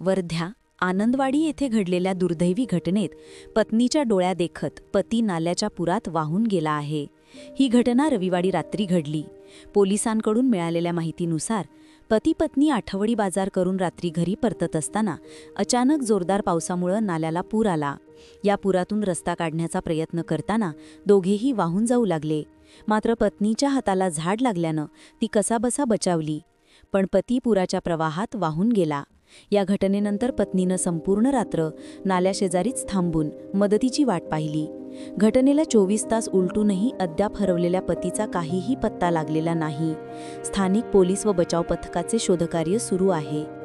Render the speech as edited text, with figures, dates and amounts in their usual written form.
वर्ध्या आनंदवाडी येथे घडलेल्या दुर्दैवी घटनेत पत्नीच्या डोळ्यादेखत पती नाल्याच्या पुरात वाहून गेला आहे। ही घटना रविवारी रात्री घडली। पोलिसांकडून मिळालेल्या माहितीनुसार पती पत्नी आठवडी बाजार करून रात्री घरी परतत असताना अचानक जोरदार पावसामुळे नाल्याला पूर आला। या पुरातून रस्ता काढण्याचा प्रयत्न करताना दोघेही वाहून जाऊ लागले। मात्र पत्नीच्या हाताला झाड लागल्यानं ती कसाबसा बचावली, पण पती पुराच्या प्रवाहात वाहून गेला। या घटनेनंतर पत्नीनं संपूर्ण रात्र नाल्याशेजारीच थांबून मदतीची वाट पाहिली। घटनेला 24 तास उलटूनही अद्याप हरवलेल्या पतीचा काहीही पत्ता लागलेला नाही। स्थानिक पोलीस व बचाव पथकाचे शोधकार्य सुरू आहे।